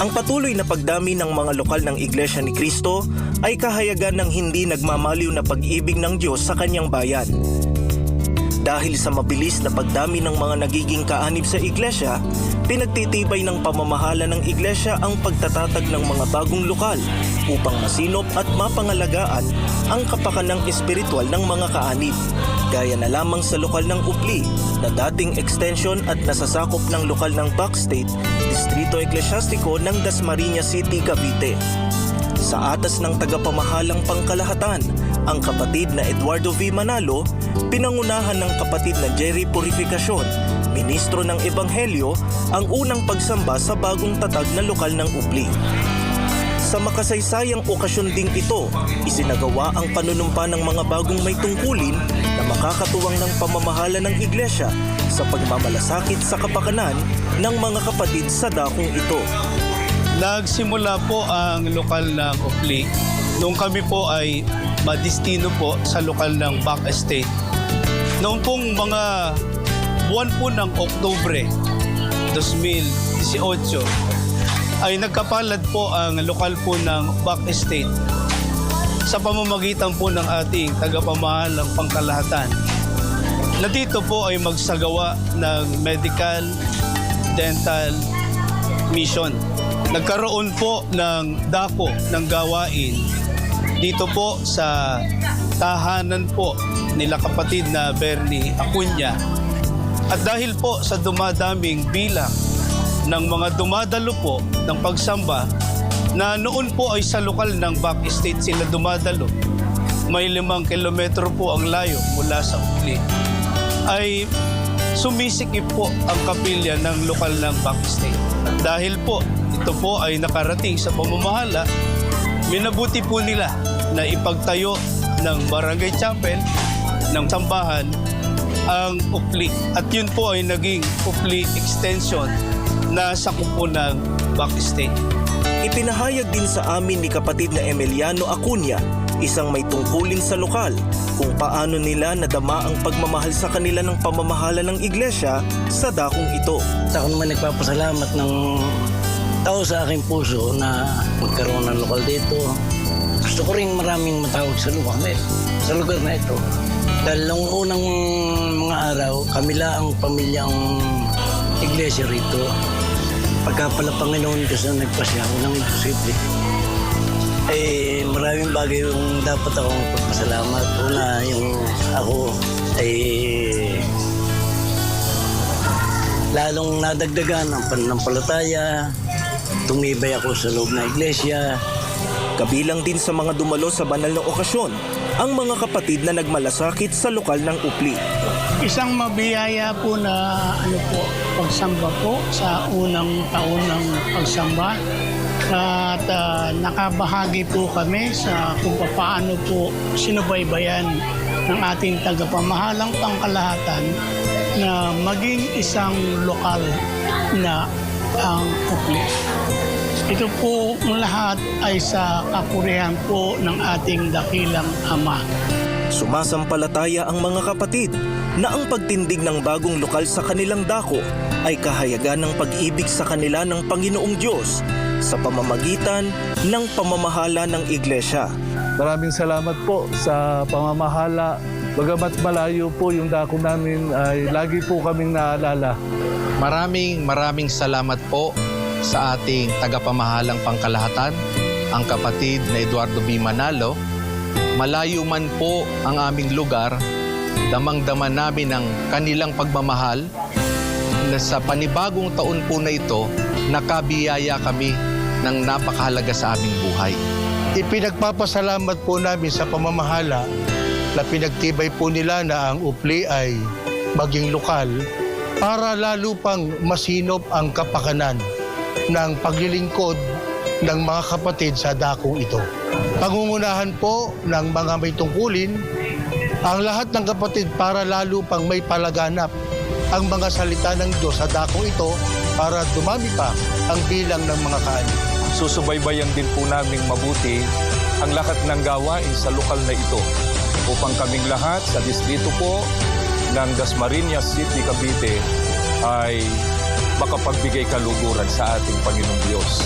Ang patuloy na pagdami ng mga lokal ng Iglesia ni Cristo ay kahayagan ng hindi nagmamaliw na pag-ibig ng Diyos sa kanyang bayan. Dahil sa mabilis na pagdami ng mga nagiging kaanib sa iglesia, pinagtitibay ng pamamahala ng iglesia ang pagtatatag ng mga bagong lokal upang masinop at mapangalagaan ang kapakanang espiritual ng mga kaanib. Gaya na lamang sa lokal ng Upli na dating extension at nasasakop ng lokal ng Backstate, Distrito Eklesyastiko ng Dasmariñas City, Cavite. Sa atas ng tagapamahalang pangkalahatan, ang kapatid na Eduardo V. Manalo, pinangunahan ng kapatid na Jerry Purificacion, ministro ng Ebanghelyo, ang unang pagsamba sa bagong tatag na lokal ng Upli. Sa makasaysayang okasyon ding ito, isinagawa ang panunumpa ng mga bagong may tungkulin na makakatuwang ng pamamahala ng iglesia sa pagmamalasakit sa kapakanan ng mga kapatid sa dakong ito. Nagsimula po ang lokal ng Upli nung kami po ay madistino po sa lokal ng Back Estate. Noong pong mga buwan po ng Oktubre 2018 ay nagkapalad po ang lokal po ng Back Estate sa pamamagitan po ng ating tagapamahalang pangkalahatan na dito po ay magsagawa ng medical, dental mission. Nagkaroon po ng dako ng gawain dito po sa tahanan po nila kapatid na Bernie Acuña. At dahil po sa dumadaming bilang ng mga dumadalo po ng pagsamba na noon po ay sa lokal ng Back Estate sila dumadalo, may 5 kilometro po ang layo mula sa Upli, ay sumisikip po ang kapilya ng lokal ng Back Estate. At dahil po ito po ay nakarating sa pamamahala, minabuti po nila na ipagtayo ng barangay chapel ng sambahan ang Upli. At yun po ay naging Upli extension na sakop po ng Back Estate. Ipinahayag din sa amin ni kapatid na Emiliano Acuña, isang may tungkulin sa lokal, kung paano nila nadama ang pagmamahal sa kanila ng pamamahala ng iglesia sa dakong ito. Ako naman nagpapasalamat ng tao sa aking puso na magkaroon ng lokal dito. Gusto ko rin maraming matawag sa lugar na ito. Dahil nung unang mga araw, kami lang ang pamilyang iglesia rito. Pagka pala Panginoon kasi nagpasya, unang imposible. Maraming bagay yung dapat akong pagpasalamat. Una, yung ako ay lalong nadagdagan ang pananampalataya. Tumibay ako sa loob ng iglesia. Kabilang din sa mga dumalo sa banal na okasyon, ang mga kapatid na nagmalasakit sa lokal ng Upli. Isang mabiyaya po na pagsamba po sa unang taon ng pagsamba. At nakabahagi po kami sa kung paano po sinubaybayan ng ating tagapamahalang pangkalahatan na maging isang lokal na ang Upli. Ito po lahat ay sa kapurihan po ng ating dakilang Ama. Sumasampalataya ang mga kapatid na ang pagtindig ng bagong lokal sa kanilang dako ay kahayagan ng pag-ibig sa kanila ng Panginoong Diyos sa pamamagitan ng pamamahala ng iglesia. Maraming salamat po sa pamamahala. Bagamat malayo po yung dako namin, ay lagi po kaming naalala. Maraming salamat po sa ating tagapamahalang pangkalahatan, ang kapatid na Eduardo B. Manalo. Malayo man po ang aming lugar, damang-dama namin ang kanilang pagmamahal na sa panibagong taon po na ito, nakabiyaya kami ng napakahalaga sa aming buhay. Ipinagpapasalamat po namin sa pamamahala na pinagtibay po nila na ang Upli ay maging lokal para lalo pang masinop ang kapakanan ng paglilingkod ng mga kapatid sa dakong ito. Pangungunahan po ng mga may tungkulin ang lahat ng kapatid para lalo pang may palaganap ang mga salita ng Diyos sa dakong ito para dumami pa ang bilang ng mga kaanib. Susubaybayan din po naming mabuti ang lahat ng gawain sa lokal na ito upang kaming lahat sa distrito po ng Dasmariñas City, Cavite ay makapagbigay kaluguran sa ating Panginoong Diyos.